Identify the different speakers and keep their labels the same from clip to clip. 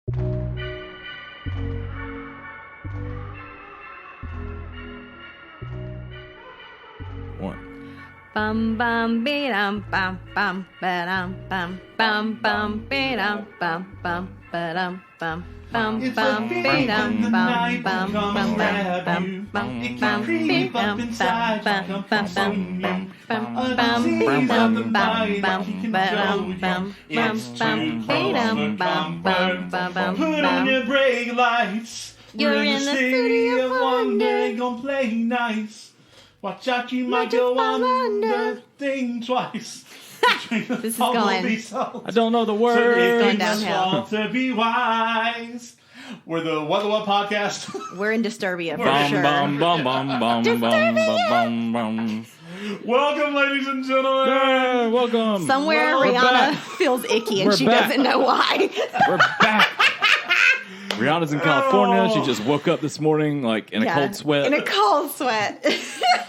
Speaker 1: Bum bum be dum bum bum ba dum bum bum bum be dum bum bum ba dum bum bum bum be dum bum bum bum bum bum bum be dum bum bum bum bum bum bum be dum bum bum ba dum bum bum bum be dum bum bum bum bum.
Speaker 2: Put on your brake lights.
Speaker 1: You're in the city of wonder.
Speaker 2: Gonna play nice. Watch out, you might go under. Think twice.
Speaker 1: This is going.
Speaker 3: I don't know the words.
Speaker 1: It's going downhill.
Speaker 2: To be wise. We're the What the What podcast.
Speaker 1: We're in Disturbia for
Speaker 3: Bum,
Speaker 1: sure.
Speaker 3: bum, bum, bum, bum, bum, bum, bum.
Speaker 2: Welcome, ladies and gentlemen.
Speaker 3: Yeah, welcome.
Speaker 1: Somewhere
Speaker 3: We're
Speaker 1: Rihanna
Speaker 3: back.
Speaker 1: feels icky and
Speaker 3: We're
Speaker 1: she
Speaker 3: back.
Speaker 1: doesn't know why.
Speaker 3: We're back. Rihanna's in California. She just woke up this morning, like in a cold sweat.
Speaker 1: In a cold sweat.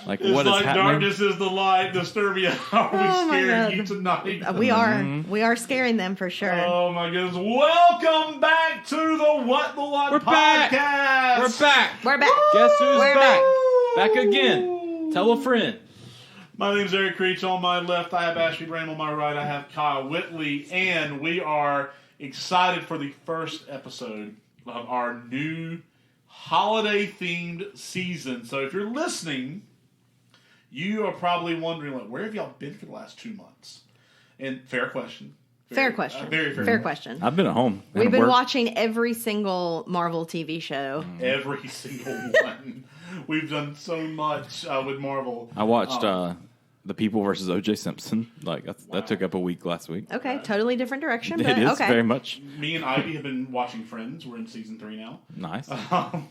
Speaker 3: Like,
Speaker 2: It's
Speaker 3: what is
Speaker 2: like
Speaker 3: happening?
Speaker 2: darkness is the light. Disturbia. Are we
Speaker 1: Oh, my
Speaker 2: scaring
Speaker 1: God.
Speaker 2: you tonight?
Speaker 1: We are. We are scaring them for sure.
Speaker 2: Oh my goodness. Welcome back to the What the What
Speaker 3: We're back.
Speaker 2: podcast.
Speaker 3: We're back.
Speaker 1: We're back.
Speaker 3: Guess who's
Speaker 1: We're
Speaker 3: back? Back again. Tell a friend.
Speaker 2: My name's Eric Creech. On my left, I have Ashby Graham. On my right, I have Kyle Whitley. And we are excited for the first episode of our new holiday-themed season. So if you're listening, you are probably wondering, like, where have y'all been for the last 2 months? And fair question.
Speaker 1: Fair question.
Speaker 2: Very
Speaker 1: fair question.
Speaker 3: I've been at home.
Speaker 1: We've been watching every single Marvel TV show.
Speaker 2: Every single one. We've done so much with Marvel.
Speaker 3: I watched The People versus O.J. Simpson. Like that took up a week last week.
Speaker 1: Okay, totally different direction, but
Speaker 3: It is
Speaker 1: okay.
Speaker 3: very much.
Speaker 2: Me and Ivy have been watching Friends. We're in season 3 now.
Speaker 3: Nice.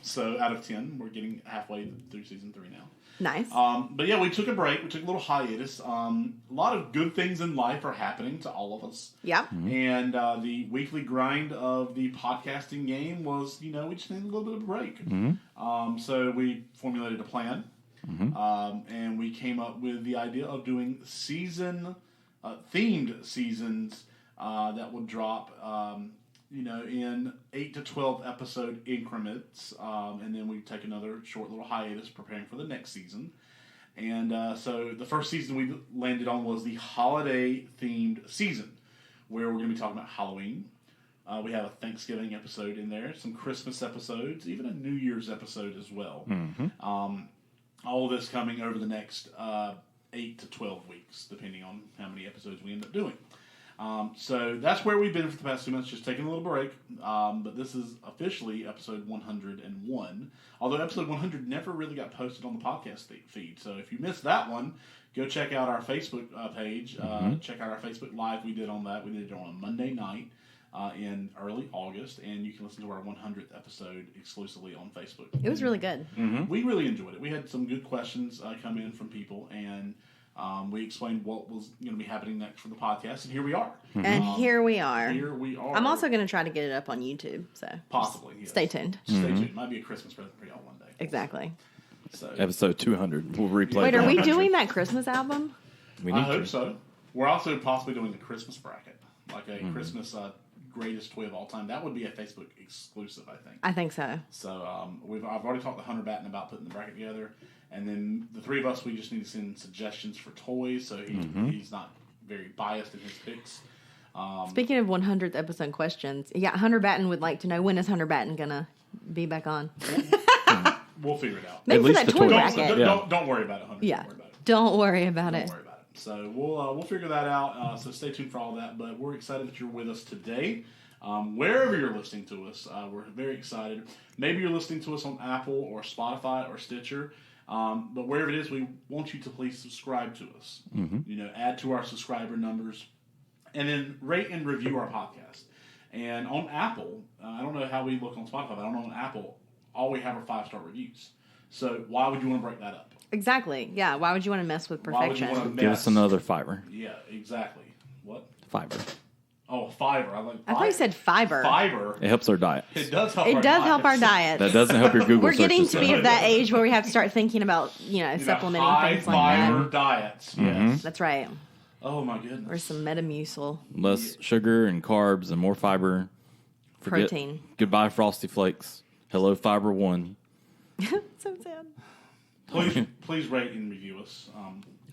Speaker 2: So out of 10, we're getting halfway through season 3 now.
Speaker 1: Nice.
Speaker 2: But yeah, we took a break. We took a little hiatus. A lot of good things in life are happening to all of us.
Speaker 1: Yep.
Speaker 2: And the weekly grind of the podcasting game was, we just needed a little bit of a break. So we formulated a plan. And we came up with the idea of doing themed seasons that would drop, in 8 to 12 episode increments. And then we take another short little hiatus preparing for the next season. And so the first season we landed on was the holiday themed season, where we're going to be talking about Halloween. We have a Thanksgiving episode in there, some Christmas episodes, even a New Year's episode as well. All of this coming over the next 8 to 12 weeks, depending on how many episodes we end up doing. So that's where we've been for the past 2 months, just taking a little break. But this is officially episode 101. Although episode 100 never really got posted on the podcast feed. So if you missed that one, go check out our Facebook page. Check out our Facebook Live we did on that. We did it on a Monday night in early August. And you can listen to our 100th episode exclusively on Facebook.
Speaker 1: It was really good.
Speaker 2: We really enjoyed it. We had some good questions come in from people, and we explained what was going to be happening next for the podcast, and here we are.
Speaker 1: And here we are.
Speaker 2: Here we are.
Speaker 1: I'm also going to try to get it up on YouTube, so
Speaker 2: possibly yes.
Speaker 1: stay tuned.
Speaker 2: Stay tuned. Might be a Christmas present for y'all one day.
Speaker 1: Exactly.
Speaker 2: So
Speaker 3: Episode 200. We'll replay.
Speaker 1: Wait, are
Speaker 3: that.
Speaker 1: we doing that Christmas album?
Speaker 3: We
Speaker 2: I
Speaker 3: need
Speaker 2: hope
Speaker 3: to.
Speaker 2: so. We're also possibly doing a Christmas bracket, like a Christmas greatest toy of all time. That would be a Facebook exclusive, I think.
Speaker 1: I think so.
Speaker 2: So I've already talked to Hunter Batten about putting the bracket together, and then the three of us, we just need to send suggestions for toys, so he's not very biased in his picks.
Speaker 1: Speaking of 100th episode questions, yeah, Hunter Batten would like to know, when is Hunter Batten gonna be back on?
Speaker 2: We'll figure it out.
Speaker 1: Maybe
Speaker 3: At
Speaker 1: for
Speaker 3: least
Speaker 1: that
Speaker 3: the
Speaker 1: toy
Speaker 3: toy
Speaker 1: bracket.
Speaker 2: Don't worry about it, Hunter.
Speaker 1: Yeah,
Speaker 2: Don't worry about it.
Speaker 1: don't worry about it.
Speaker 2: Don't worry about it. So we'll figure that out. So stay tuned for all that. But we're excited that you're with us today. Wherever you're listening to us, we're very excited. Maybe you're listening to us on Apple or Spotify or Stitcher. But wherever it is, we want you to please subscribe to us. Add to our subscriber numbers, and then rate and review our podcast. And on Apple, I don't know how we look on Spotify, but I don't know on Apple, all we have are 5-star reviews. So why would you want to break that up?
Speaker 1: Exactly. Yeah. Why would you want to mess with
Speaker 2: Why would you
Speaker 1: perfection?
Speaker 2: want to
Speaker 3: Give us another fiver.
Speaker 2: Yeah, exactly. What?
Speaker 3: Fiver.
Speaker 2: Oh, fiber.
Speaker 1: I thought you said fiber.
Speaker 2: Fiber.
Speaker 3: It helps our diet.
Speaker 2: It does help.
Speaker 1: It does help our diet.
Speaker 3: That doesn't help your Google
Speaker 1: We're getting
Speaker 3: searches.
Speaker 1: to be of that age where we have to start thinking about, supplementing
Speaker 2: high
Speaker 1: things like
Speaker 2: fiber
Speaker 1: that.
Speaker 2: diets. Yes.
Speaker 1: That's right.
Speaker 2: Oh my goodness.
Speaker 1: Or some Metamucil.
Speaker 3: Less sugar and carbs and more fiber.
Speaker 1: Protein.
Speaker 3: Goodbye, Frosty Flakes. Hello, Fiber One.
Speaker 1: So sad.
Speaker 2: Please rate and review us.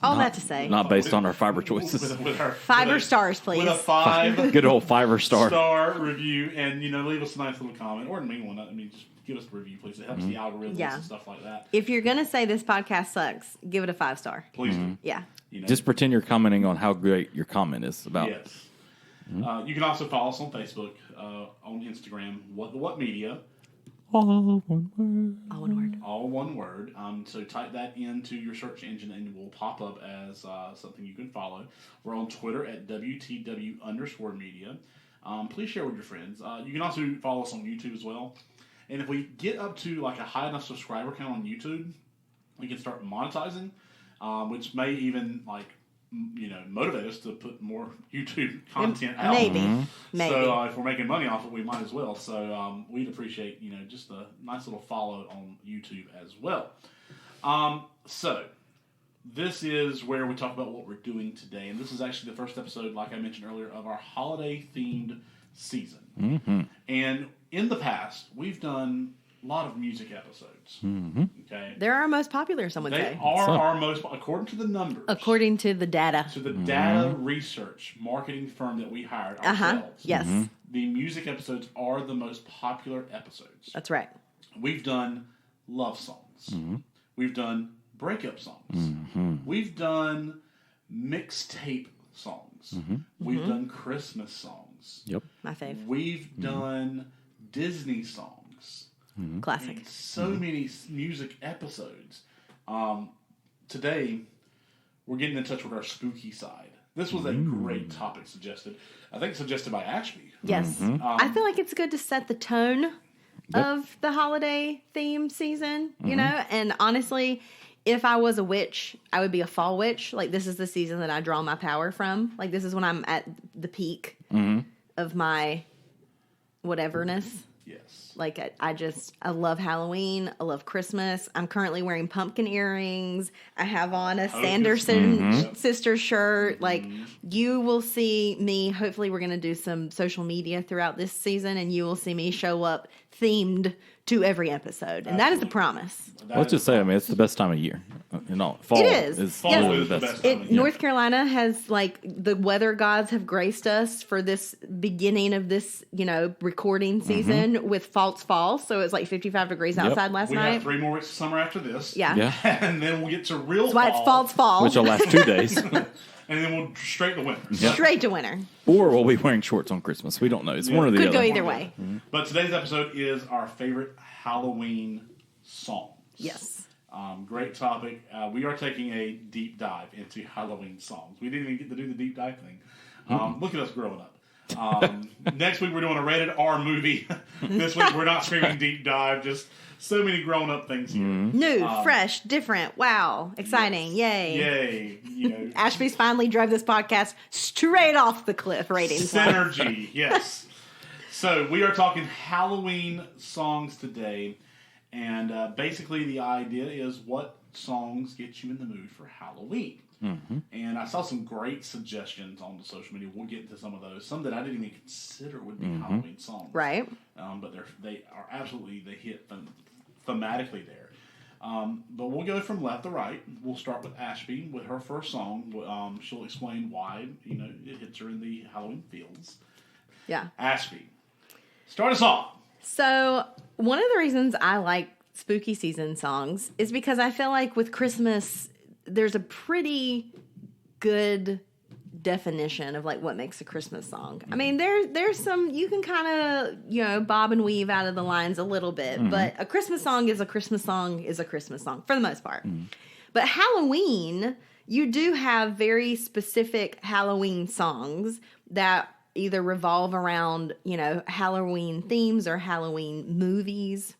Speaker 1: All that to say.
Speaker 3: Not based on our fiber choices.
Speaker 2: With our,
Speaker 1: Fiber stars, please.
Speaker 2: With a 5
Speaker 3: Good old Fiber star
Speaker 2: review, and leave us a nice little comment or a mean one. I mean, just give us a review, please. It helps the algorithms and stuff like that.
Speaker 1: If you're gonna say this podcast sucks, give it a 5-star.
Speaker 2: Please do.
Speaker 1: Yeah.
Speaker 3: Just pretend you're commenting on how great your comment is about.
Speaker 2: Yes. You can also follow us on Facebook, on Instagram. What Media?
Speaker 3: All one word.
Speaker 1: All one word.
Speaker 2: All one word. So type that into your search engine and it will pop up as something you can follow. We're on Twitter at WTW_media. Please share with your friends. You can also follow us on YouTube as well. And if we get up to like a high enough subscriber count on YouTube, we can start monetizing, which may even motivate us to put more YouTube content out.
Speaker 1: Maybe.
Speaker 2: So if we're making money off it, we might as well. So we'd appreciate, just a nice little follow on YouTube as well. So this is where we talk about what we're doing today. And this is actually the first episode, like I mentioned earlier, of our holiday-themed season.
Speaker 3: Mm-hmm.
Speaker 2: And in the past, we've done a lot of music episodes.
Speaker 3: Mm-hmm.
Speaker 2: Okay,
Speaker 1: They're our most popular, some would
Speaker 2: they
Speaker 1: say.
Speaker 2: are our most, according to the numbers.
Speaker 1: According to the data.
Speaker 2: To the data research marketing firm that we hired ourselves.
Speaker 1: Yes.
Speaker 2: The music episodes are the most popular episodes.
Speaker 1: That's right.
Speaker 2: We've done love songs.
Speaker 3: Mm-hmm.
Speaker 2: We've done breakup songs.
Speaker 3: Mm-hmm.
Speaker 2: We've done mixtape songs.
Speaker 3: Mm-hmm.
Speaker 2: We've done Christmas songs.
Speaker 3: Yep.
Speaker 1: My fave.
Speaker 2: We've done Disney songs.
Speaker 1: Classic.
Speaker 2: And so many music episodes. Today, we're getting in touch with our spooky side. This was a great topic suggested. I think suggested by Ashby.
Speaker 1: Yes. I feel like it's good to set the tone of the holiday theme season, and honestly, if I was a witch, I would be a fall witch. Like, this is the season that I draw my power from. Like, this is when I'm at the peak of my whateverness.
Speaker 2: Yes.
Speaker 1: Like, I love Halloween. I love Christmas. I'm currently wearing pumpkin earrings. I have on a Sanderson sister shirt. Like, you will see me. Hopefully, we're going to do some social media throughout this season, and you will see me show up themed to every episode. And that is the promise.
Speaker 3: Let's just say, it's the best time of year. Fall
Speaker 1: it is.
Speaker 2: Fall is the best time of year.
Speaker 1: North Carolina has, the weather gods have graced us for this beginning of this, recording season with false fall. So it's 55 degrees outside last night.
Speaker 2: We have 3 more weeks of summer after this.
Speaker 1: Yeah.
Speaker 2: And then we'll get to real fall.
Speaker 1: That's why it's false fall.
Speaker 3: Which will last 2 days.
Speaker 2: And then we'll straight to winter.
Speaker 3: Yep.
Speaker 1: Straight to winter.
Speaker 3: Or we'll be wearing shorts on Christmas. We don't know. It's one or the
Speaker 1: Could
Speaker 3: other.
Speaker 1: go either way.
Speaker 2: But today's episode is our favorite Halloween songs.
Speaker 1: Yes.
Speaker 2: Great topic. We are taking a deep dive into Halloween songs. We didn't even get to do the deep dive thing. Look at us growing up. Next week we're doing a rated R movie. This week we're not screaming deep dive. Just so many grown up things here.
Speaker 1: New, fresh, different. Wow. Exciting.
Speaker 2: Yes.
Speaker 1: Yay.
Speaker 2: Yay.
Speaker 1: Ashby's finally drove this podcast straight off the cliff ratings.
Speaker 2: Synergy. Yes. So we are talking Halloween songs today. And basically the idea is what songs get you in the mood for Halloween. And I saw some great suggestions on the social media. We'll get into some of those. Some that I didn't even consider would be Halloween songs.
Speaker 1: Right.
Speaker 2: But they are absolutely, they hit thematically there. But we'll go from left to right. We'll start with Ashby with her first song. She'll explain why, it hits her in the Halloween feels.
Speaker 1: Yeah.
Speaker 2: Ashby, start us off.
Speaker 1: So, one of the reasons I like spooky season songs is because I feel like with Christmas, there's a pretty good definition of what makes a Christmas song. I mean, there's some, you can kind of, bob and weave out of the lines a little bit, but a Christmas song is a Christmas song is a Christmas song for the most part. But Halloween, you do have very specific Halloween songs that either revolve around, Halloween themes or Halloween movies,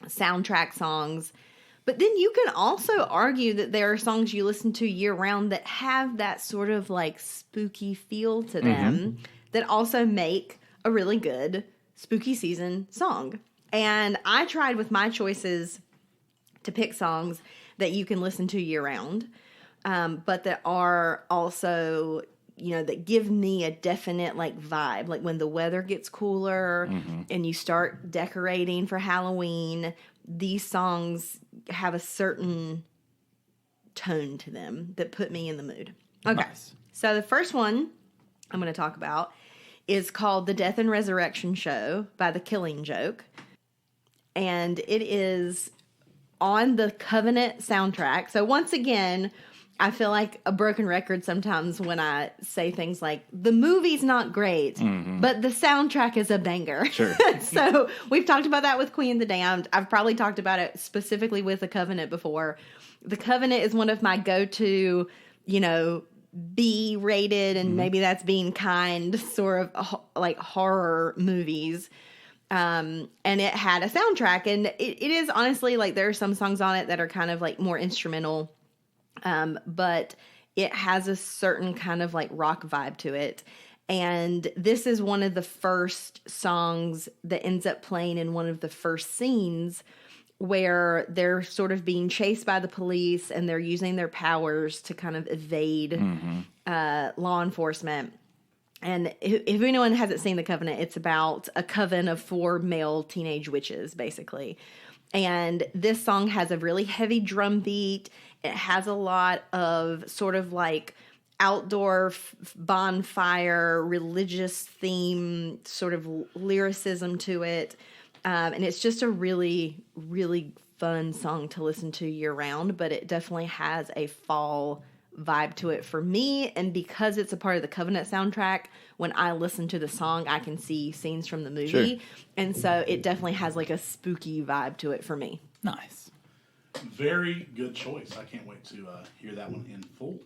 Speaker 1: soundtrack songs. But then you can also argue that there are songs you listen to year round that have that sort of spooky feel to them that also make a really good spooky season song. And I tried with my choices to pick songs that you can listen to year round, but that are also that give me a definite like vibe. Like when the weather gets cooler and you start decorating for Halloween, these songs have a certain tone to them that put me in the mood. Okay.
Speaker 3: Nice.
Speaker 1: So the first one I'm going to talk about is called The Death and Resurrection Show by The Killing Joke. And it is on the Covenant soundtrack. So once again, I feel like a broken record sometimes when I say things like, the movie's not great, but the soundtrack is a banger.
Speaker 3: Sure.
Speaker 1: So we've talked about that with Queen of the Damned. I've probably talked about it specifically with The Covenant before. The Covenant is one of my go-to, B-rated, and maybe that's being kind, sort of like horror movies. And it had a soundtrack, and it is honestly like there are some songs on it that are kind of like more instrumental. But it has a certain kind of like rock vibe to it. And this is one of the first songs that ends up playing in one of the first scenes where they're sort of being chased by the police and they're using their powers to kind of evade law enforcement. And if anyone hasn't seen The Covenant, it's about a coven of 4 male teenage witches, basically. And this song has a really heavy drum beat. It has a lot of sort of like outdoor bonfire, religious theme, sort of lyricism to it. And it's just a really, really fun song to listen to year round, but it definitely has a fall vibe to it for me. And because it's a part of the Covenant soundtrack, when I listen to the song, I can see scenes from the movie.
Speaker 3: Sure.
Speaker 1: And so it definitely has like a spooky vibe to it for me.
Speaker 3: Nice.
Speaker 2: Very good choice. I can't wait to hear that one in full.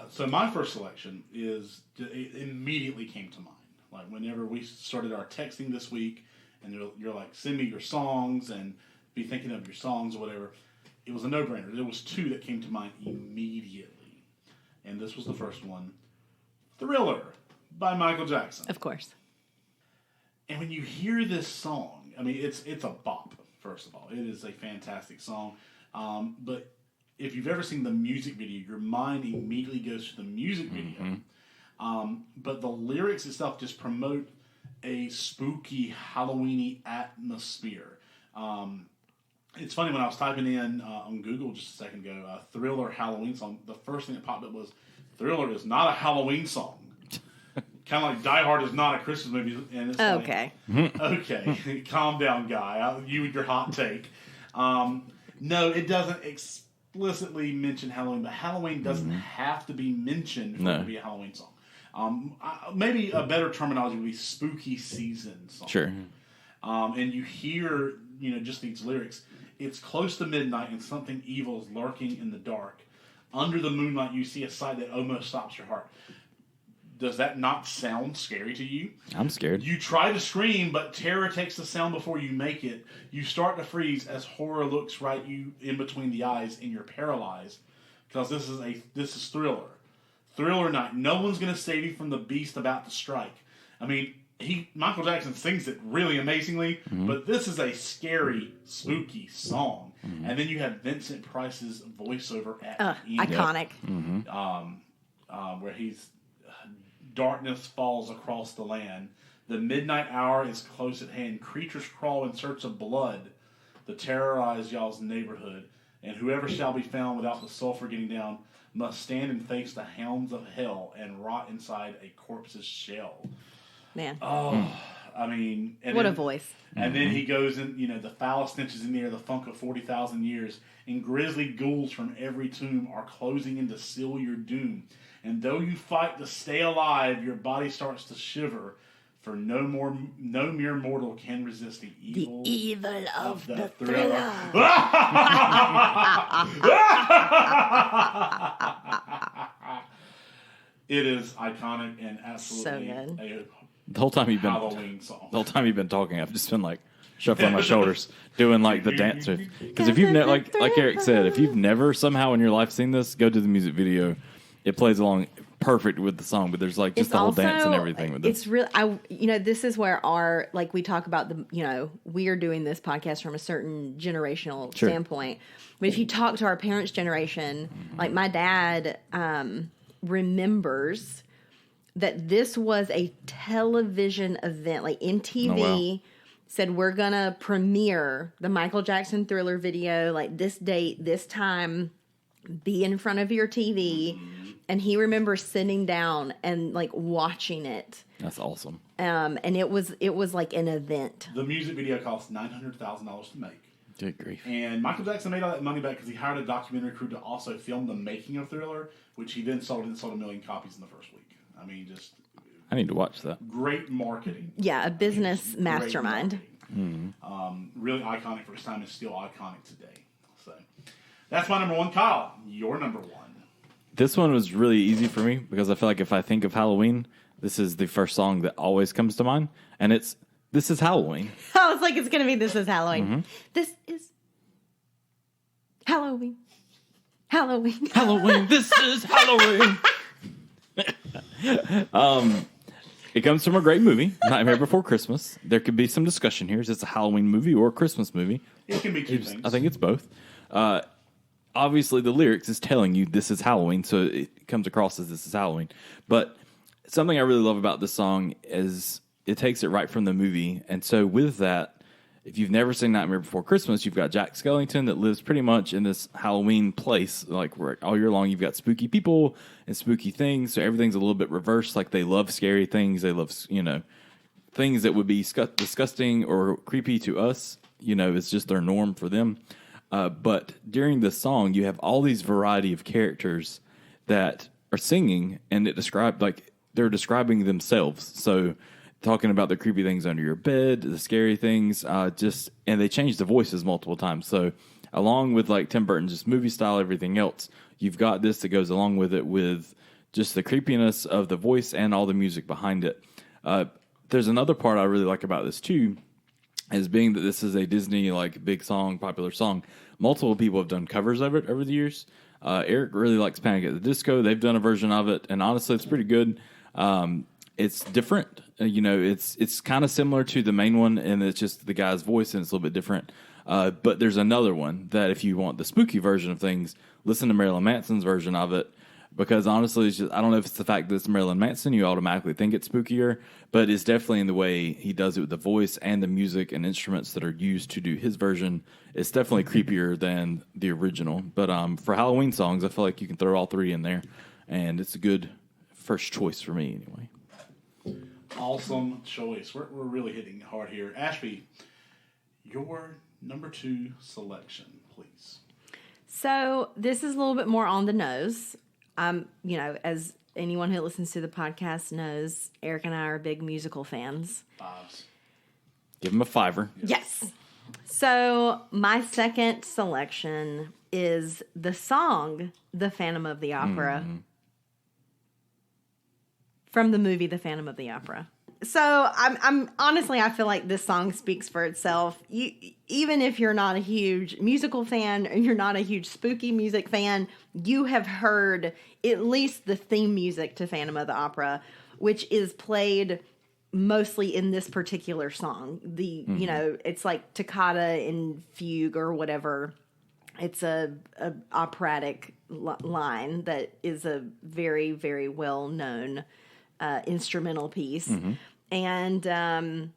Speaker 2: So my first selection it immediately came to mind. Like whenever we started our texting this week, and you're like, send me your songs and be thinking of your songs or whatever. It was a no-brainer. There was 2 that came to mind immediately. And this was the first one. Thriller by Michael Jackson.
Speaker 1: Of course.
Speaker 2: And when you hear this song, I mean, it's a bop, first of all. It is a fantastic song. But if you've ever seen the music video, your mind immediately goes to the music video. But the lyrics itself just promote a spooky, Halloween-y atmosphere. It's funny, when I was typing in on Google just a second ago, Thriller Halloween song, the first thing that popped up was, Thriller is not a Halloween song. Kind of like Die Hard is not a Christmas movie. And it's
Speaker 1: Okay.
Speaker 2: Like, okay, calm down, guy. You with your hot take. No, it doesn't explicitly mention Halloween, but Halloween doesn't have to be mentioned for it to be a Halloween song. Maybe a better terminology would be spooky season song.
Speaker 3: Sure.
Speaker 2: And you hear, just these lyrics. It's close to midnight and something evil is lurking in the dark. Under the moonlight, you see a sight that almost stops your heart. Does that not sound scary to you?
Speaker 3: I'm scared.
Speaker 2: You try to scream, but terror takes the sound before you make it. You start to freeze as horror looks right you in between the eyes, and you're paralyzed. Because this is Thriller. Thriller night. No one's going to save you from the beast about to strike. I mean, Michael Jackson sings it really amazingly, but this is a scary, spooky song. And then you have Vincent Price's voiceover at the end.
Speaker 1: Iconic.
Speaker 2: Where he's, darkness falls across the land. The midnight hour is close at hand. Creatures crawl in search of blood to terrorize y'all's neighborhood. And whoever shall be found without the sulfur getting down must stand and face the hounds of hell and rot inside a corpse's shell.
Speaker 1: Man.
Speaker 2: Oh, I mean...
Speaker 1: What a voice.
Speaker 2: And then he goes in, the foul stenches in the air, the funk of 40,000 years, and grisly ghouls from every tomb are closing in to seal your doom. And though you fight to stay alive, your body starts to shiver, for no mere mortal can resist the evil
Speaker 1: of the thriller.
Speaker 2: It is iconic and absolutely
Speaker 1: so good.
Speaker 3: The whole time you've been
Speaker 2: Halloween song.
Speaker 3: The whole time you've been talking, I've just been like shuffling my shoulders, doing like the dance. Because if you've like Eric said, if you've never somehow in your life seen this, go to the music video. It plays along perfect with the song, but there's like just the whole dance and everything with this.
Speaker 1: It's really, this is where we talk about we are doing this podcast from a certain generational standpoint. But if you talk to our parents' generation, like my dad remembers that this was a television event, like MTV.
Speaker 3: Oh, wow.
Speaker 1: Said we're gonna premiere the Michael Jackson Thriller video, like this date, this time, be in front of your TV. And he remembers sitting down and like watching it.
Speaker 3: That's awesome.
Speaker 1: And it was like an event.
Speaker 2: The music video cost $900,000 to make.
Speaker 3: Good grief.
Speaker 2: And Michael Jackson made all that money back because he hired a documentary crew to also film the making of Thriller, which he then sold 1 million copies in the first week. I mean, just
Speaker 3: I need to watch that.
Speaker 2: great marketing.
Speaker 1: Yeah, a business mastermind.
Speaker 2: Really iconic for his time, and still iconic today. So that's my number one. Kyle, your number one.
Speaker 3: This one was really easy for me because I feel like if I think of Halloween, this is the first song that always comes to mind, and This Is Halloween.
Speaker 1: I was like, it's going to be This Is Halloween. This is Halloween. Halloween.
Speaker 3: Halloween. This is Halloween. It comes from a great movie, Nightmare Before Christmas. There could be some discussion here. Is this a Halloween movie or a Christmas movie?
Speaker 2: It can be two things.
Speaker 3: I think it's both. Obviously, the lyrics is telling you this is Halloween, so it comes across as this is Halloween. But something I really love about this song is it takes it right from the movie. And so with that, if you've never seen Nightmare Before Christmas, you've got Jack Skellington that lives pretty much in this Halloween place. Like where all year long, you've got spooky people and spooky things. So everything's a little bit reversed. Like they love scary things. They love, things that would be disgusting or creepy to us. It's just their norm for them. But during the song, you have all these variety of characters that are singing, and they're describing themselves. So talking about the creepy things under your bed, the scary things, and they change the voices multiple times. So along with like Tim Burton's just movie style, everything else, you've got this that goes along with it with just the creepiness of the voice and all the music behind it. There's another part I really like about this too, as being that this is a Disney like big song, popular song. Multiple people have done covers of it over the years. Eric really likes Panic at the Disco. They've done a version of it, and honestly, it's pretty good. It's different. It's kind of similar to the main one, and it's just the guy's voice, and it's a little bit different. But there's another one that if you want the spooky version of things, listen to Marilyn Manson's version of it. Because honestly, it's just, I don't know if it's the fact that it's Marilyn Manson, you automatically think it's spookier, but it's definitely in the way he does it with the voice and the music and instruments that are used to do his version. It's definitely creepier than the original. But for Halloween songs, I feel like you can throw all three in there, and it's a good first choice for me anyway.
Speaker 2: Awesome choice. We're really hitting hard here. Ashby, your number 2 selection, please.
Speaker 1: So this is a little bit more on the nose. As anyone who listens to the podcast knows, Eric and I are big musical fans.
Speaker 3: Give him a $5.
Speaker 1: Yes. So my second selection is the song The Phantom of the Opera from the movie The Phantom of the Opera. So I'm honestly, I feel like this song speaks for itself. Even if you're not a huge musical fan or you're not a huge spooky music fan, you have heard at least the theme music to Phantom of the Opera, which is played mostly in this particular song. It's like toccata and fugue or whatever. It's a operatic line that is a very, very well known instrumental piece. And I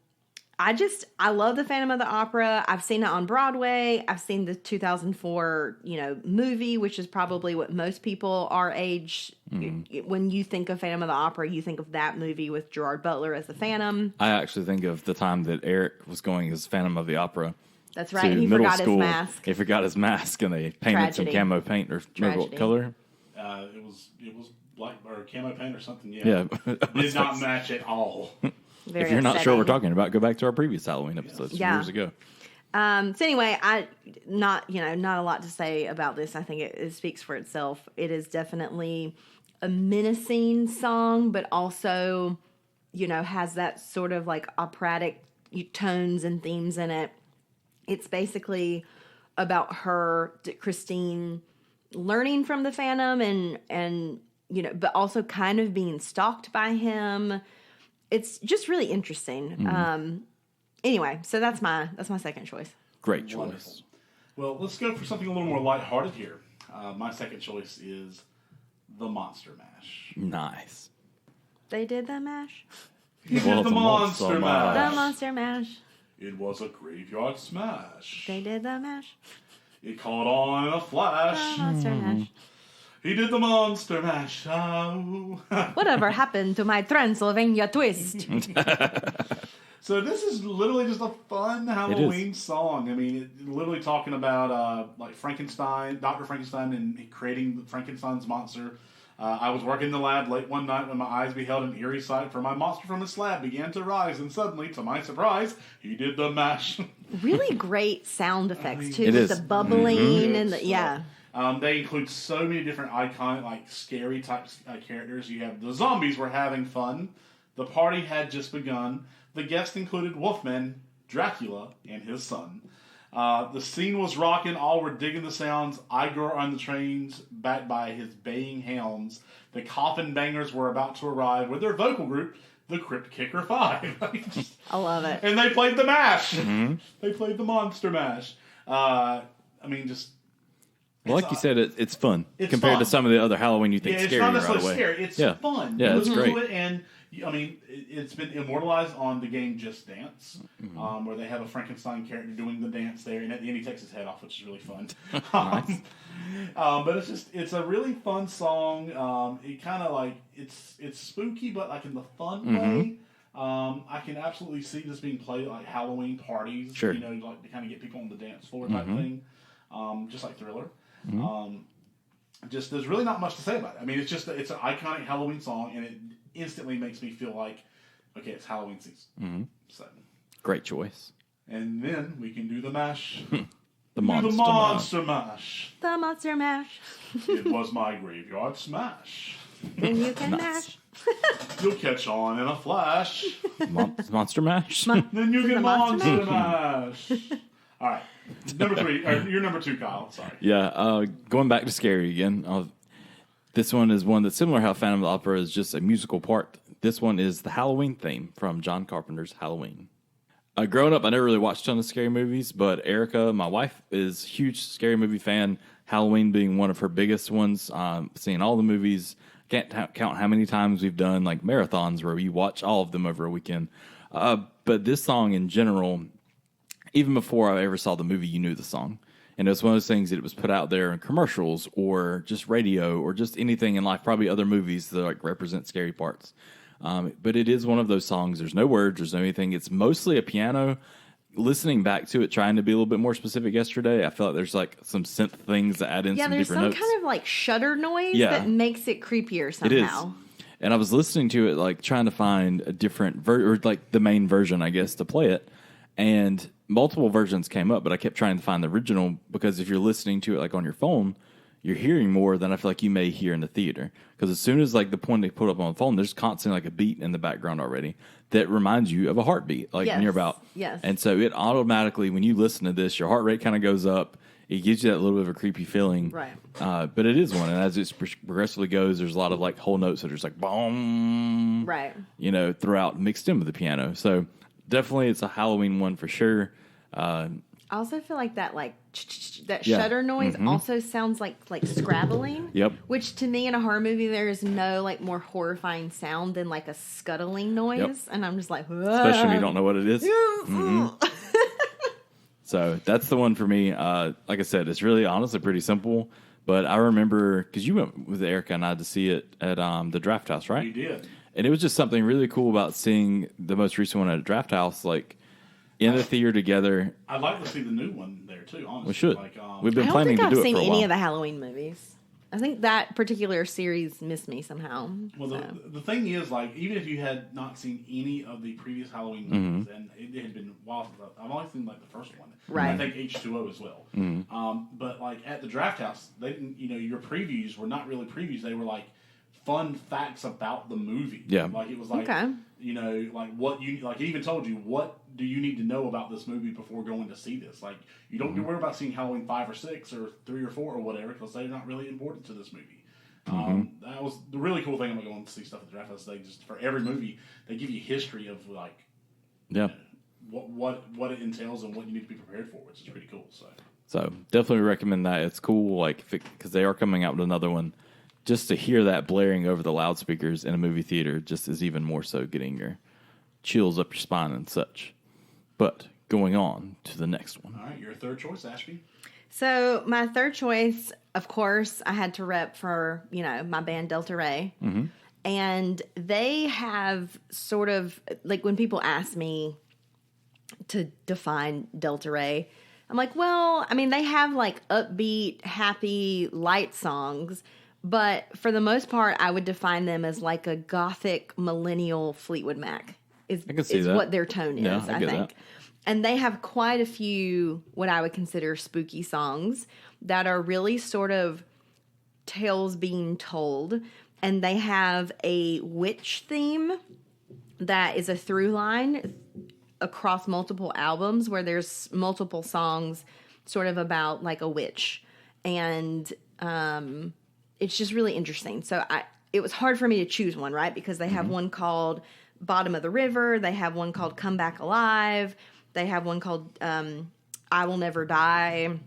Speaker 1: love the Phantom of the Opera. I've seen it on Broadway. I've seen the 2004 movie, which is probably what most people our age, when you think of Phantom of the Opera, you think of that movie with Gerard Butler as the Phantom.
Speaker 3: I actually think of the time that Eric was going as Phantom of the Opera.
Speaker 1: That's right. He forgot his mask.
Speaker 3: He forgot his mask, and they painted some camo paint or remember what color?
Speaker 2: It was black or camo paint or something.
Speaker 3: Yeah.
Speaker 2: Did not match at all.
Speaker 1: Very
Speaker 3: if you're not
Speaker 1: upsetting.
Speaker 3: sure what we're talking about, go back to our previous Halloween episodes from years ago.
Speaker 1: So anyway, not a lot to say about this. I think it speaks for itself. It is definitely a menacing song, but also, has that sort of like operatic tones and themes in it. It's basically about Christine, learning from the Phantom and but also kind of being stalked by him. It's just really interesting. Anyway, so that's my second choice.
Speaker 3: Great choice.
Speaker 2: Wonderful. Well, let's go for something a little more lighthearted here. My second choice is the Monster Mash.
Speaker 3: Nice.
Speaker 1: They did the mash.
Speaker 2: He did the monster mash.
Speaker 1: The monster mash.
Speaker 2: It was a graveyard smash.
Speaker 1: They did the mash.
Speaker 2: It caught on in a flash.
Speaker 1: The monster mash.
Speaker 2: He did the monster mash. Oh.
Speaker 1: Whatever happened to my Transylvania twist?
Speaker 2: So this is literally just a fun Halloween song. I mean, literally talking about like Frankenstein, Dr. Frankenstein, and creating Frankenstein's monster. I was working in the lab late one night when my eyes beheld an eerie sight, for my monster from his slab began to rise, and suddenly, to my surprise, he did the mash.
Speaker 1: Really great sound effects, too,
Speaker 3: It
Speaker 1: with
Speaker 3: is.
Speaker 1: the bubbling and the, yeah.
Speaker 2: They include so many different iconic, like, scary type characters. You have the zombies were having fun. The party had just begun. The guests included Wolfman, Dracula, and his son. The scene was rocking. All were digging the sounds. Igor on the trains, backed by his baying hounds. The coffin bangers were about to arrive with their vocal group, the Crypt Kicker 5.
Speaker 1: I love it.
Speaker 2: And they played the mash. Mm-hmm. They played the monster mash. I mean, just...
Speaker 3: Well, like you said, it's fun
Speaker 2: it's
Speaker 3: compared
Speaker 2: fun.
Speaker 3: to some of the other Halloween you think scary
Speaker 2: it's not necessarily
Speaker 3: right away.
Speaker 2: scary. It's fun.
Speaker 3: Yeah, it's
Speaker 2: listen
Speaker 3: great.
Speaker 2: to it, and I mean, it's been immortalized on the game Just Dance, where they have a Frankenstein character doing the dance there, and at the end he takes his head off, which is really fun.
Speaker 3: Nice.
Speaker 2: But it's a really fun song. It kind of like it's spooky, but like in the fun way. I can absolutely see this being played at like Halloween parties.
Speaker 3: Sure.
Speaker 2: You know, like to kind of get people on the dance floor type thing. Just like Thriller. Just there's really not much to say about it. I mean, it's an iconic Halloween song, and it instantly makes me feel like, okay, it's Halloween season. So
Speaker 3: Great choice.
Speaker 2: And then we can do the mash.
Speaker 3: The monster
Speaker 2: mash.
Speaker 1: The monster mash.
Speaker 2: It was my graveyard smash.
Speaker 1: Then you can
Speaker 3: Nice.
Speaker 1: mash.
Speaker 2: You'll catch on in a flash.
Speaker 3: Monster mash.
Speaker 2: Then you get
Speaker 1: The monster
Speaker 2: monster mash. All right. Number 3. Or you're number 2, Kyle. Sorry.
Speaker 3: Yeah, going back to scary again. This one is one that's similar how Phantom of the Opera is just a musical part. This one is the Halloween theme from John Carpenter's Halloween. Growing up, I never really watched a ton of scary movies, but Erica, my wife, is a huge scary movie fan, Halloween being one of her biggest ones. Seeing all the movies. Can't count how many times we've done like marathons where we watch all of them over a weekend. But this song in general, even before I ever saw the movie, you knew the song. And it was one of those things that it was put out there in commercials or just radio or just anything in life, probably other movies that like represent scary parts. But it is one of those songs. There's no words. There's no anything. It's mostly a piano. Listening back to it, trying to be a little bit more specific yesterday, I felt like there's like some synth things that add in some
Speaker 1: there's
Speaker 3: different
Speaker 1: some
Speaker 3: notes.
Speaker 1: kind of like shudder noise that makes it creepier somehow.
Speaker 3: It is. And I was listening to it, like trying to find a different or like the main version, I guess, to play it. And multiple versions came up, but I kept trying to find the original because if you're listening to it like on your phone, you're hearing more than I feel like you may hear in the theater. Because as soon as like the point they put up on the phone, there's constantly like a beat in the background already that reminds you of a heartbeat, like when you're about.
Speaker 1: Yes.
Speaker 3: And so it automatically, when you listen to this, your heart rate kind of goes up. It gives you that little bit of a creepy feeling.
Speaker 1: Right.
Speaker 3: But it is one. And as it progressively goes, there's a lot of like whole notes that are just like boom.
Speaker 1: Right.
Speaker 3: You know, throughout mixed in with the piano. So definitely it's a Halloween one for sure.
Speaker 1: I also feel like that shudder noise also sounds like scrabbling.
Speaker 3: Yep.
Speaker 1: Which to me in a horror movie there is no like more horrifying sound than like a scuttling noise.
Speaker 3: Yep.
Speaker 1: And I'm just like,
Speaker 3: especially when you don't know what it is. So that's the one for me. Like I said, it's really honestly pretty simple. But I remember because you went with Erica and I to see it at the Draft House, right?
Speaker 2: We did.
Speaker 3: And it was just something really cool about seeing the most recent one at a Draft House, like in the theater together.
Speaker 2: I'd like to see the new one there too. Honestly,
Speaker 3: We should.
Speaker 2: Like,
Speaker 3: We've been
Speaker 1: I don't
Speaker 3: planning
Speaker 1: think
Speaker 3: to do
Speaker 1: I've
Speaker 3: it
Speaker 1: seen
Speaker 3: for a
Speaker 1: any
Speaker 3: while.
Speaker 1: of the Halloween movies. I think that particular series missed me somehow.
Speaker 2: Well,
Speaker 1: so.
Speaker 2: the thing is, like, even if you had not seen any of the previous Halloween movies, and it had been a while since I've only seen like the first one,
Speaker 1: Right?
Speaker 2: I think H2O as well. But like at the Draft House, they didn't. You know, your previews were not really previews; they were like fun facts about the movie.
Speaker 3: Yeah.
Speaker 2: Like it was like,
Speaker 1: Okay.
Speaker 2: you know, like what you like. It even told you what do you need to know about this movie before going to see this. Like you don't worry about seeing Halloween 5 or 6 or 3 or 4 or whatever because they're not really important to this movie. That was the really cool thing about going to see stuff at the Draft House. They just for every movie they give you history of like what it entails and what you need to be prepared for, which is pretty cool. So
Speaker 3: So definitely recommend that. It's cool, like because they are coming out with another one just to hear that blaring over the loudspeakers in a movie theater just is even more so getting your chills up your spine and such. But going on to the next one.
Speaker 2: All right, your third choice, Ashby.
Speaker 1: So my third choice, of course, I had to rep for, my band Delta Ray.
Speaker 3: Mm-hmm.
Speaker 1: And they have sort of, like when people ask me to define Delta Ray, I'm like, well, I mean, they have like upbeat, happy, light songs. But for the most part, I would define them as like a gothic millennial Fleetwood Mac.
Speaker 3: I can see that.
Speaker 1: What their tone is,
Speaker 3: Yeah, I get
Speaker 1: think.
Speaker 3: that.
Speaker 1: And they have quite a few what I would consider spooky songs that are really sort of tales being told. And they have a witch theme that is a through line across multiple albums where there's multiple songs sort of about like a witch. And it's just really interesting. So it was hard for me to choose one, right? Because they have one called Bottom of the River. They have one called Come Back Alive. They have one called I Will Never Die.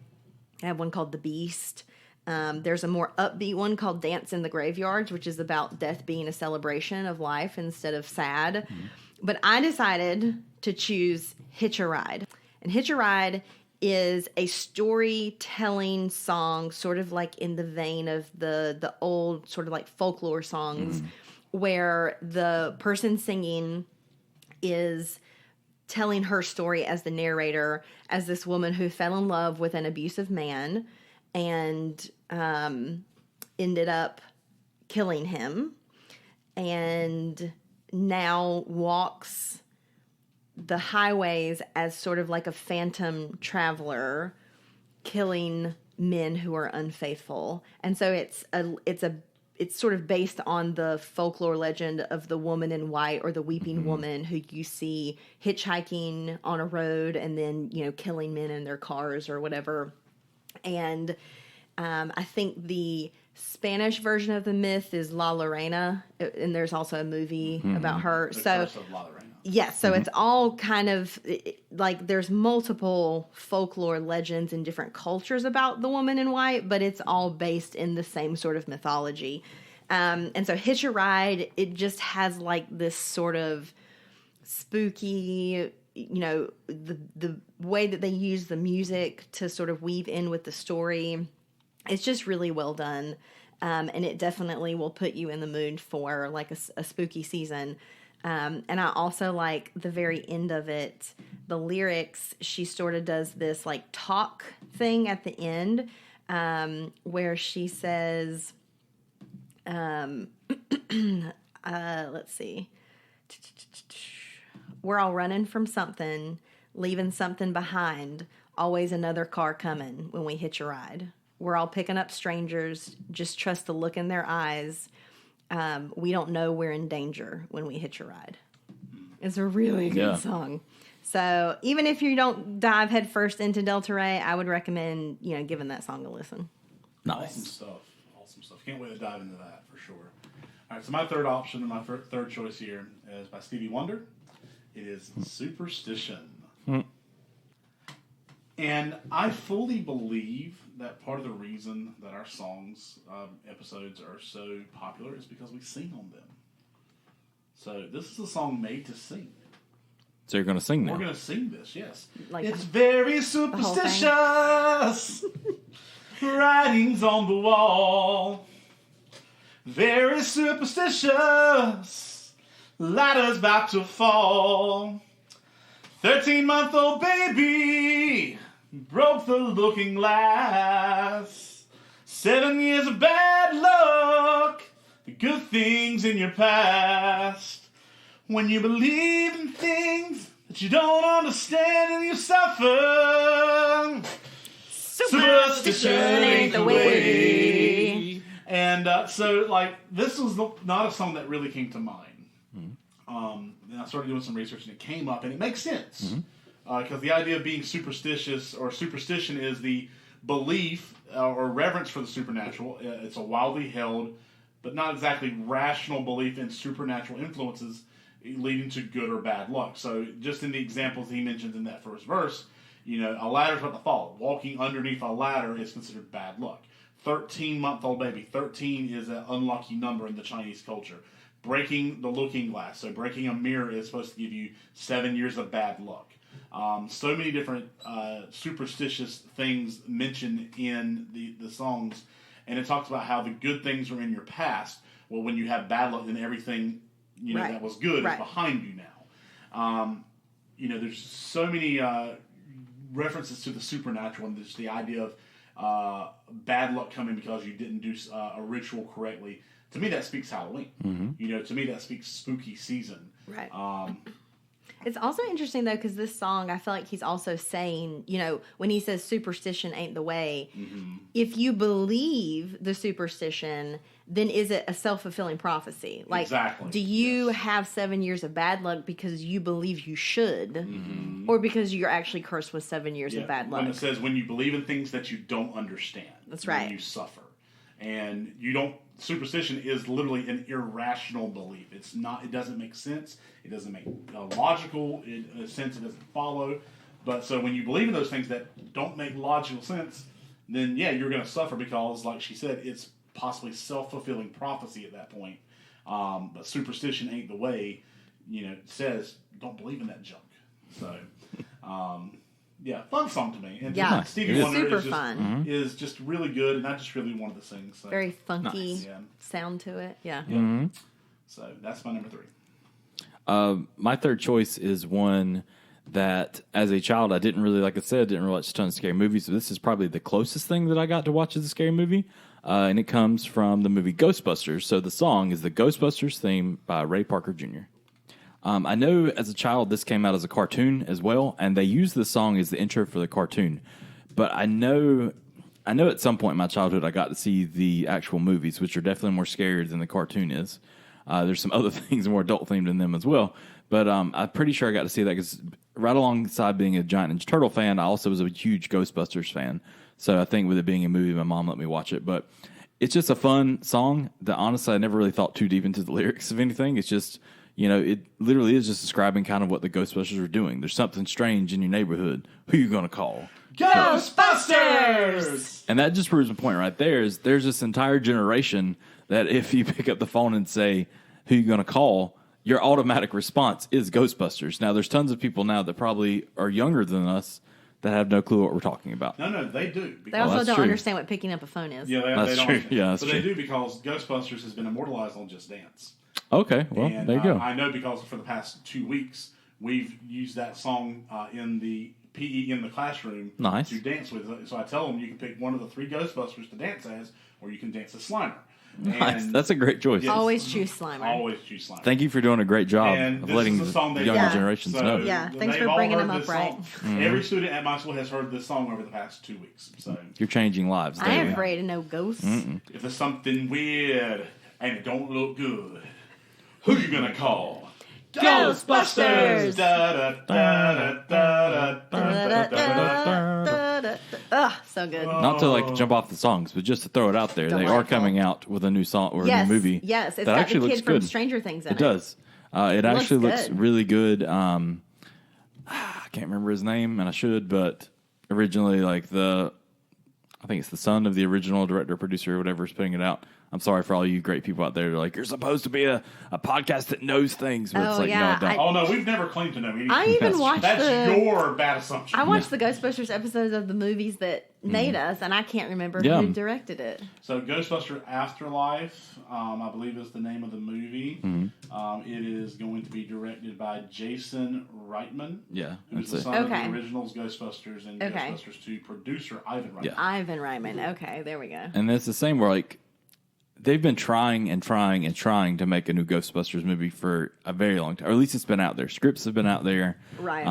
Speaker 1: They have one called The Beast. There's a more upbeat one called Dance in the Graveyards, which is about death being a celebration of life instead of sad. Mm-hmm. But I decided to choose Hitch a Ride. And Hitch a Ride is a storytelling song, sort of like in the vein of the old sort of like folklore songs, where the person singing is telling her story as the narrator, as this woman who fell in love with an abusive man and ended up killing him, and now walks the highways as sort of like a phantom traveler, killing men who are unfaithful. And so it's sort of based on the folklore legend of the woman in white, or the weeping woman who you see hitchhiking on a road and then, killing men in their cars or whatever. And I think the Spanish version of the myth is La Lorena, and there's also a movie about her.
Speaker 2: The
Speaker 1: so
Speaker 2: Curse of La Lorena.
Speaker 1: yes, so it's all kind of like there's multiple folklore legends in different cultures about the woman in white, but it's all based in the same sort of mythology. And so Hitch a Ride, it just has like this sort of spooky, the way that they use the music to sort of weave in with the story. It's just really well done. And it definitely will put you in the mood for like a spooky season. And I also like the very end of it, the lyrics, she sort of does this like talk thing at the end, where she says, let's see, we're all running from something, leaving something behind, always another car coming when we hitch a ride. We're all picking up strangers, just trust the look in their eyes. We don't know we're in danger when we hitch a ride. It's a really good song. So even if you don't dive headfirst into Delta Ray, I would recommend, giving that song a listen.
Speaker 3: Nice.
Speaker 2: Awesome stuff. Can't wait to dive into that for sure. All right, so my third option and my third choice here is by Stevie Wonder. It is Superstition. And I fully believe that part of the reason that our songs episodes are so popular is because we sing on them. So this is a song made to sing.
Speaker 3: So you're going to sing now?
Speaker 2: We're going to sing this, yes.
Speaker 1: Like
Speaker 2: it's very superstitious. Writings on the wall. Very superstitious. Ladder's about to fall. 13-month-old baby broke the looking glass. 7 years of bad luck. The good things in your past. When you believe in things that you don't understand and you suffer. Superstition ain't the way. And so, this was not a song that really came to mind. And I started doing some research, and it came up, and it makes sense. Because the idea of being superstitious, or superstition, is the belief or reverence for the supernatural. It's a wildly held, but not exactly rational belief in supernatural influences leading to good or bad luck. So just in the examples he mentions in that first verse, a ladder's about to fall. Walking underneath a ladder is considered bad luck. 13-month-old baby. 13 is an unlucky number in the Chinese culture. Breaking the looking glass, so breaking a mirror is supposed to give you 7 years of bad luck. So many different superstitious things mentioned in the songs, and it talks about how the good things are in your past. Well, when you have bad luck, then everything that was good is behind you now. There's so many references to the supernatural, and there's the idea of bad luck coming because you didn't do a ritual correctly. To me, that speaks Halloween. Mm-hmm. To me, that speaks spooky season.
Speaker 1: Right. It's also interesting, though, because this song, I feel like he's also saying, when he says superstition ain't the way, if you believe the superstition, then is it a self-fulfilling prophecy? Like,
Speaker 2: exactly.
Speaker 1: Do you have 7 years of bad luck because you believe you should, or because you're actually cursed with 7 years of bad luck?
Speaker 2: When it says, when you believe in things that you don't understand,
Speaker 1: that's right.
Speaker 2: When you suffer. And you don't, superstition is literally an irrational belief. It's not, it doesn't make sense. It doesn't make logical sense. It doesn't follow. But so when you believe in those things that don't make logical sense, then you're going to suffer because, like she said, it's possibly self-fulfilling prophecy at that point. But superstition ain't the way, it says, don't believe in that junk. So, fun song to me. And Stevie Wonder is just really good, and I just really wanted to sing. So.
Speaker 1: Very funky sound to it. Yeah.
Speaker 3: Mm-hmm.
Speaker 2: So that's my number 3.
Speaker 3: My third choice is one that, as a child, I didn't really, like I said, didn't really watch a ton of scary movies. So this is probably the closest thing that I got to watch as a scary movie, and it comes from the movie Ghostbusters. So the song is the Ghostbusters theme by Ray Parker Jr. I know as a child this came out as a cartoon as well, and they used the song as the intro for the cartoon. But I know at some point in my childhood I got to see the actual movies, which are definitely more scarier than the cartoon is. There's some other things more adult themed in them as well. But I'm pretty sure I got to see that because right alongside being a Giant Ninja Turtle fan, I also was a huge Ghostbusters fan. So I think with it being a movie, my mom let me watch it. But it's just a fun song that honestly I never really thought too deep into the lyrics of anything. It's just, it literally is just describing kind of what the Ghostbusters are doing. There's something strange in your neighborhood. Who you going to call?
Speaker 2: Ghostbusters!
Speaker 3: And that just proves the point right there is there's this entire generation that if you pick up the phone and say, who you going to call, your automatic response is Ghostbusters. Now, there's tons of people now that probably are younger than us that have no clue what we're talking about.
Speaker 2: No, they do.
Speaker 1: They also don't understand what picking up a phone is.
Speaker 2: Yeah, they
Speaker 3: that's
Speaker 2: don't
Speaker 3: true.
Speaker 2: understand.
Speaker 3: Yeah, that's
Speaker 2: but
Speaker 3: true.
Speaker 2: They do because Ghostbusters has been immortalized on Just Dance.
Speaker 3: Okay, well,
Speaker 2: and,
Speaker 3: there you go.
Speaker 2: I know because for the past 2 weeks, we've used that song in the PE in the classroom to dance with. So I tell them you can pick one of the 3 Ghostbusters to dance as, or you can dance as Slimer.
Speaker 3: Nice. That's a great choice.
Speaker 1: Yes, always choose Slimer.
Speaker 2: Always choose Slimer.
Speaker 3: Thank you for doing a great job of letting the younger generations know.
Speaker 1: Yeah, thanks for bringing them up right.
Speaker 2: Every student at my school has heard this song over the past 2 weeks. So
Speaker 3: you're changing lives.
Speaker 1: I am afraid of no ghosts.
Speaker 2: If there's something weird and it don't look good, who you gonna call?
Speaker 1: Ghostbusters! Ugh, so good.
Speaker 3: Not to jump off the songs, but just to throw it out there, they are coming out with a new song or a new movie.
Speaker 1: Yes, it's
Speaker 3: that
Speaker 1: got
Speaker 3: actually
Speaker 1: the
Speaker 3: looks
Speaker 1: kid from
Speaker 3: good.
Speaker 1: Stranger Things in it.
Speaker 3: It does. It actually looks really good. I can't remember his name, and I should, but originally, I think it's the son of the original director, producer, or whatever is putting it out. I'm sorry for all you great people out there. They're like, you're supposed to be a podcast that knows things. But it's like, no, I don't.
Speaker 2: No, we've never claimed to know anything.
Speaker 1: I even watched
Speaker 2: That's your bad assumption.
Speaker 1: I watched the Ghostbusters episodes of the movies that made us, and I can't remember who directed it.
Speaker 2: So Ghostbuster Afterlife, I believe is the name of the movie. It is going to be directed by Jason Reitman.
Speaker 3: Yeah.
Speaker 2: Who's the son of the originals Ghostbusters and Ghostbusters 2 producer Ivan Reitman.
Speaker 3: Yeah.
Speaker 1: Ivan Reitman. Okay, there we go.
Speaker 3: And it's the same where, they've been trying to make a new Ghostbusters movie for a very long time. Or at least it's been out there. Scripts have been out there.
Speaker 1: Right.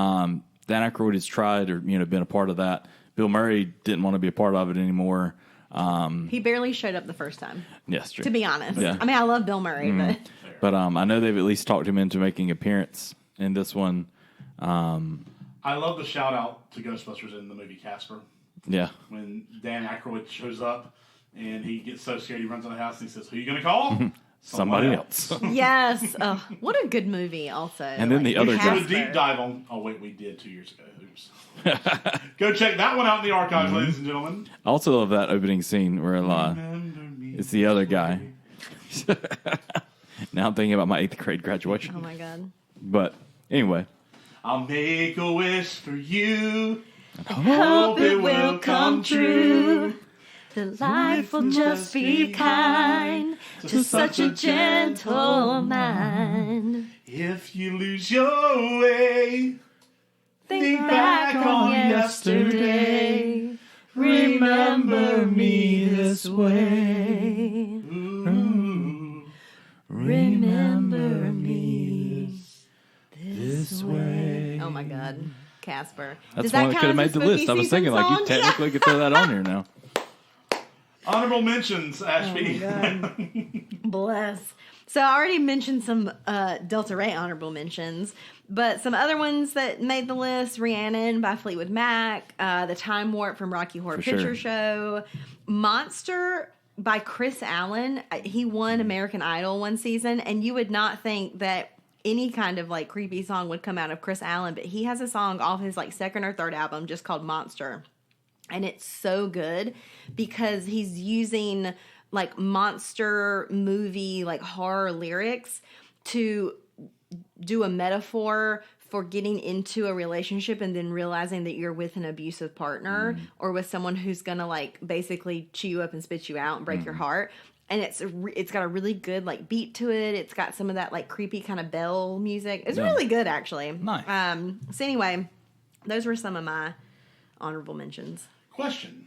Speaker 3: Dan Aykroyd has tried or been a part of that. Bill Murray didn't want to be a part of it anymore.
Speaker 1: He barely showed up the first time.
Speaker 3: Yes, true.
Speaker 1: To be honest.
Speaker 3: Yeah.
Speaker 1: I mean, I love Bill Murray,
Speaker 3: but I know they've at least talked him into making an appearance in this one.
Speaker 2: I love the shout out to Ghostbusters in the movie Casper.
Speaker 3: Yeah.
Speaker 2: When Dan Aykroyd shows up and he gets so scared he runs in the house and he says, "Who you gonna call?"
Speaker 3: somebody else.
Speaker 1: Yes. Oh, what a good movie, also.
Speaker 3: And then the other
Speaker 2: We
Speaker 3: guy.
Speaker 2: should do a deep dive on. Oh wait, we did 2 years ago. Oops. Go check that one out in the archives, ladies and gentlemen.
Speaker 3: I also love that opening scene where it's the other guy. Now I'm thinking about my 8th grade graduation.
Speaker 1: Oh my God.
Speaker 3: But anyway.
Speaker 2: I'll make a wish for you.
Speaker 1: Hope it will come true. The life will just be kind to such a gentle mind.
Speaker 2: If you lose your way,
Speaker 1: Think back on yesterday. Remember me this way.
Speaker 2: ooh,
Speaker 1: Remember me this way. Oh my God. Casper.
Speaker 3: That's
Speaker 1: Does that
Speaker 3: one that
Speaker 1: count
Speaker 3: could have
Speaker 1: as
Speaker 3: made
Speaker 1: a
Speaker 3: the list.
Speaker 1: spooky
Speaker 3: I was thinking,
Speaker 1: season
Speaker 3: like, you
Speaker 1: song?
Speaker 3: technically could throw that on here now.
Speaker 2: honorable mentions, Ashby.
Speaker 1: Bless. So I already mentioned some Delta Ray honorable mentions, but some other ones that made the list: Rhiannon by Fleetwood Mac, The Time Warp from Rocky Horror
Speaker 3: For
Speaker 1: Picture
Speaker 3: sure.
Speaker 1: Show, Monster by Chris Allen. He won American Idol one season, and you would not think that any kind of like creepy song would come out of Chris Allen, but he has a song off his like second or third album just called Monster. And it's so good because he's using like monster movie, like horror lyrics to do a metaphor for getting into a relationship and then realizing that you're with an abusive partner or with someone who's gonna like basically chew you up and spit you out and break your heart. And it's got a really good like beat to it. It's got some of that like creepy kind of bell music. It's really good actually.
Speaker 3: Nice.
Speaker 1: So anyway, those were some of my honorable mentions.
Speaker 2: Question: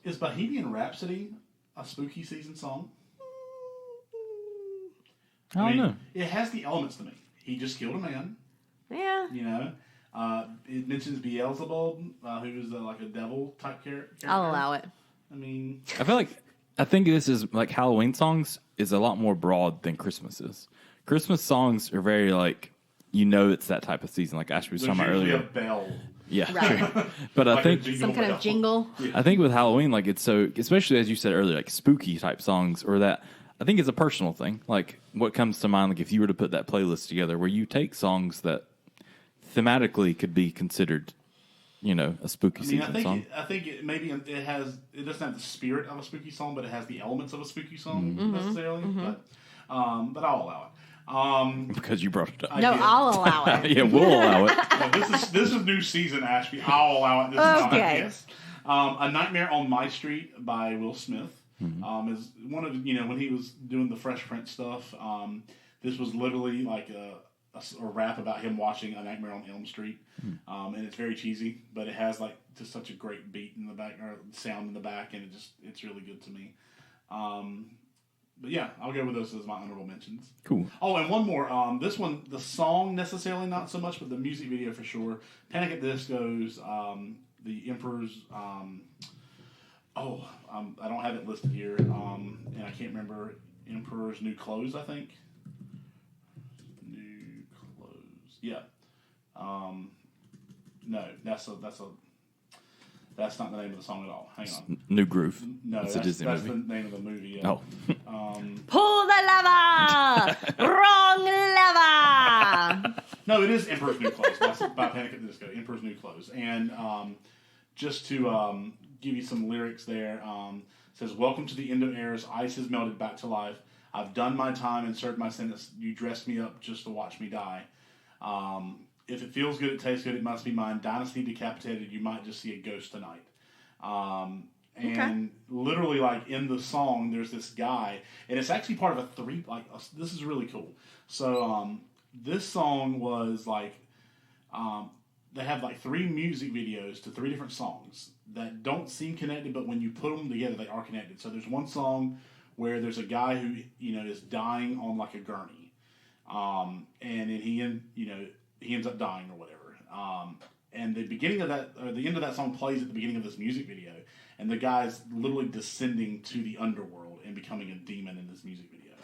Speaker 2: is Bohemian Rhapsody a spooky season song?
Speaker 3: I don't know.
Speaker 2: It has the elements to me. He just killed a man.
Speaker 1: Yeah.
Speaker 2: You know, it mentions Beelzebub, who is like a devil type character.
Speaker 1: I'll allow it.
Speaker 2: I mean,
Speaker 3: I think this is like Halloween songs is a lot more broad than Christmas is. Christmas songs are very like, it's that type of season, like Ashby was
Speaker 2: there's
Speaker 3: talking about
Speaker 2: usually
Speaker 3: earlier.
Speaker 2: a bell.
Speaker 3: Yeah,
Speaker 1: Right.
Speaker 3: true. But I
Speaker 2: Like
Speaker 3: think
Speaker 2: a
Speaker 1: Some kind
Speaker 2: bell.
Speaker 1: of jingle.
Speaker 3: I think with Halloween, like it's so, especially as you said earlier, like spooky type songs or that. I think it's a personal thing. Like what comes to mind, like if you were to put that playlist together, where you take songs that thematically could be considered, a spooky season song.
Speaker 2: I think it doesn't have the spirit of a spooky song, but it has the elements of a spooky song necessarily. But I'll allow it.
Speaker 3: Because you brought it up.
Speaker 1: No,
Speaker 2: did.
Speaker 1: I'll allow it.
Speaker 3: Yeah, we'll allow it.
Speaker 2: No, this is new season, Ashby. I'll allow it. This is not yes. A Nightmare on My Street by Will Smith is one of when he was doing the Fresh Prince stuff. This was literally like a rap about him watching A Nightmare on Elm Street, and it's very cheesy, but it has like just such a great beat in the back or sound in the back, and it's really good to me. But yeah, I'll go with those as my honorable mentions.
Speaker 3: Cool.
Speaker 2: Oh, and one more. This one, the song necessarily not so much, but the music video for sure. Panic at the Disco's The Emperor's. I don't have it listed here, and I can't remember. Emperor's New Clothes, I think. New Clothes. Yeah. No, that's not the name of the song at all. Hang on.
Speaker 3: New Groove.
Speaker 2: No,
Speaker 3: It's
Speaker 2: that's
Speaker 3: a Disney
Speaker 2: the
Speaker 3: movie.
Speaker 2: name of the movie. Yeah.
Speaker 3: Oh.
Speaker 1: Pull the lever! Wrong lever!
Speaker 2: No, it is Emperor's New Clothes by Panic at the Disco. Emperor's New Clothes. And just to give you some lyrics there, it says, "Welcome to the end of eras. Ice has melted back to life. I've done my time and served my sentence. You dressed me up just to watch me die. If it feels good, it tastes good, it must be mine. Dynasty decapitated, you might just see a ghost tonight." And literally, like, in the song, there's this guy, and it's actually part of this is really cool. So, this song was, like, they have, like, 3 music videos to 3 different songs that don't seem connected, but when you put them together, they are connected. So, there's one song where there's a guy who, is dying on, like, a gurney. And then he ends up dying or whatever. And the beginning of that, or the end of that song plays at the beginning of this music video. And the guy's literally descending to the underworld and becoming a demon in this music video.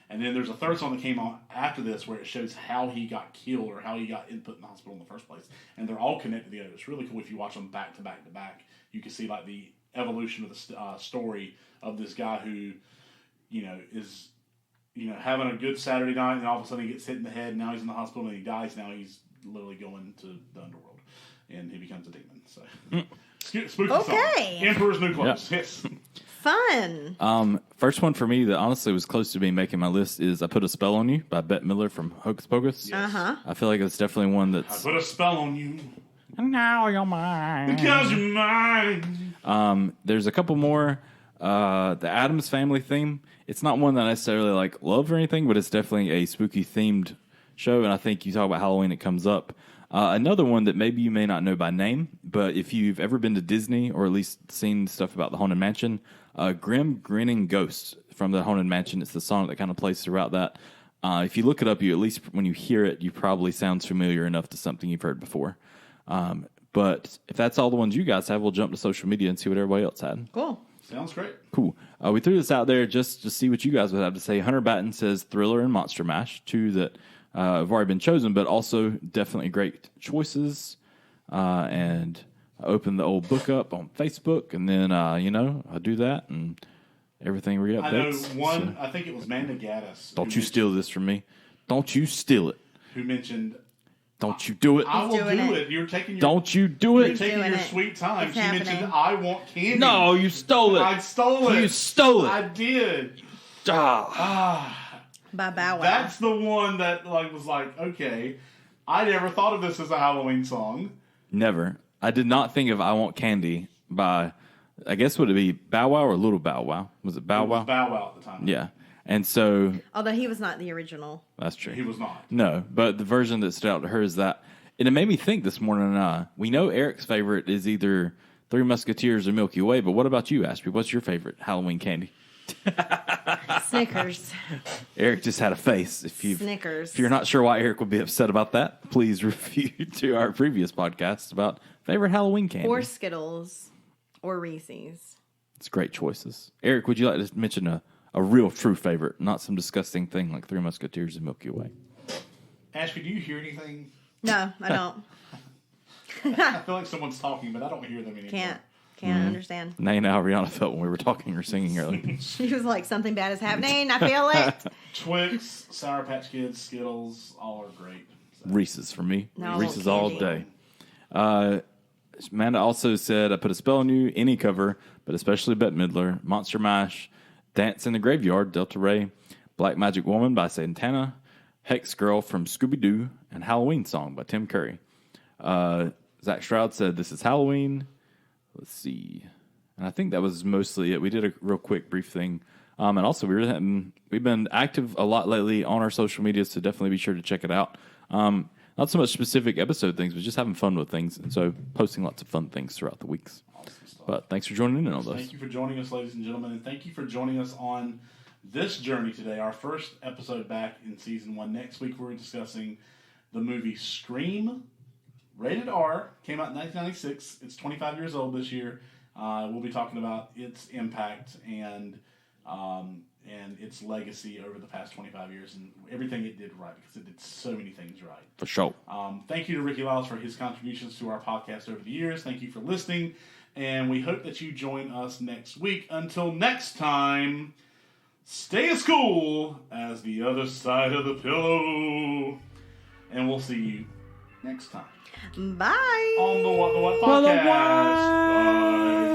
Speaker 2: And then there's a third song that came on after this where it shows how he got killed or how he got put in the hospital in the first place. And they're all connected together. It's really cool if you watch them back to back to back. You can see like the evolution of the story of this guy who, is having a good Saturday night, and all of a sudden he gets hit in the head. Now he's in the hospital and he dies. Now he's literally going to the underworld, and he becomes a demon. So, spooky song. Emperor's New Clothes.
Speaker 3: Yep.
Speaker 2: Yes.
Speaker 1: Fun.
Speaker 3: First one for me that honestly was close to me making my list is "I Put a Spell on You" by Bette Midler from Hocus Pocus.
Speaker 2: Yes.
Speaker 3: I feel like it's definitely one that's.
Speaker 2: I put a spell on you.
Speaker 3: And now you're mine.
Speaker 2: Because you're mine.
Speaker 3: There's a couple more. The Addams Family theme. It's not one that I necessarily like love or anything, but it's definitely a spooky themed show. And I think you talk about Halloween, it comes up. Another one that maybe you may not know by name, but if you've ever been to Disney or at least seen stuff about the Haunted Mansion, Grim Grinning Ghost from the Haunted Mansion. It's the song that kind of plays throughout that. If you look it up, you at least when you hear it, you probably sounds familiar enough to something you've heard before. But if that's all the ones you guys have, we'll jump to social media and see what everybody else had.
Speaker 1: Cool.
Speaker 2: Sounds great.
Speaker 3: Cool. We threw this out there just to see what you guys would have to say. Hunter Batten says Thriller and Monster Mash, two that have already been chosen, but also definitely great choices. And I opened the old book up on Facebook, and then, I do that, and everything re-updates.
Speaker 2: I know one, I think it was Manda Gaddis.
Speaker 3: Don't you steal this from me. Don't you steal it.
Speaker 2: Who mentioned...
Speaker 3: Don't you do it.
Speaker 2: I will do it. You're taking your...
Speaker 3: Don't you do it.
Speaker 2: You're taking your sweet time. She mentioned, I want candy.
Speaker 3: No, you stole it.
Speaker 2: I stole it.
Speaker 3: You stole it.
Speaker 2: I did.
Speaker 1: By Bow Wow.
Speaker 2: That's the one that was like, okay, I never thought of this as a Halloween song.
Speaker 3: Never. I did not think of I Want Candy by, I guess would it be Bow Wow or Little Bow Wow? Was it Bow Wow?
Speaker 2: It was Bow Wow at the time.
Speaker 3: Yeah. And so...
Speaker 1: Although he was not the original.
Speaker 3: That's true.
Speaker 2: He was not.
Speaker 3: No, but the version that stood out to her is that... And it made me think this morning, we know Eric's favorite is either Three Musketeers or Milky Way, but what about you, Ashby? What's your favorite Halloween candy?
Speaker 1: Snickers.
Speaker 3: Eric just had a face.
Speaker 1: Snickers.
Speaker 3: If you're not sure why Eric would be upset about that, please review to our previous podcast about favorite Halloween candy.
Speaker 1: Or Skittles. Or Reese's.
Speaker 3: It's great choices. Eric, would you like to mention a real true favorite, not some disgusting thing like Three Musketeers and Milky Way?
Speaker 2: Ashby, do you hear anything?
Speaker 1: No, I don't.
Speaker 2: I feel like someone's talking, but I don't hear them anymore.
Speaker 1: Can't understand.
Speaker 3: Now you know how Rihanna felt when we were talking or singing earlier.
Speaker 1: She was like, something bad is happening. I feel it.
Speaker 2: Twix, Sour Patch Kids, Skittles, all are great. So.
Speaker 3: Reese's for me.
Speaker 1: No,
Speaker 3: Reese's all day. Amanda also said, I Put a Spell on You, any cover, but especially Bette Midler, Monster Mash, Dance in the Graveyard, Delta Ray, Black Magic Woman by Santana, Hex Girl from Scooby-Doo, and Halloween Song by Tim Curry. Zach Stroud said, This is Halloween. Let's see. And I think that was mostly it. We did a real quick brief thing. And also, we've been active a lot lately on our social media, so definitely be sure to check it out. Not so much specific episode things, but just having fun with things. And so posting lots of fun things throughout the weeks.
Speaker 2: Awesome stuff.
Speaker 3: But thanks for joining in on those.
Speaker 2: Thank you for joining us, ladies and gentlemen. And thank you for joining us on this journey today, our first episode back in season 1. Next week, we're discussing the movie Scream, rated R, came out in 1996. It's 25 years old this year. We'll be talking about its impact and its legacy over the past 25 years and everything it did right, because it did so many things right.
Speaker 3: For sure.
Speaker 2: Thank you to Ricky Lyles for his contributions to our podcast over the years. Thank you for listening, and we hope that you join us next week. Until next time, stay as cool as the other side of the pillow, and we'll see you next time.
Speaker 1: Bye.
Speaker 2: On the What podcast. Bye.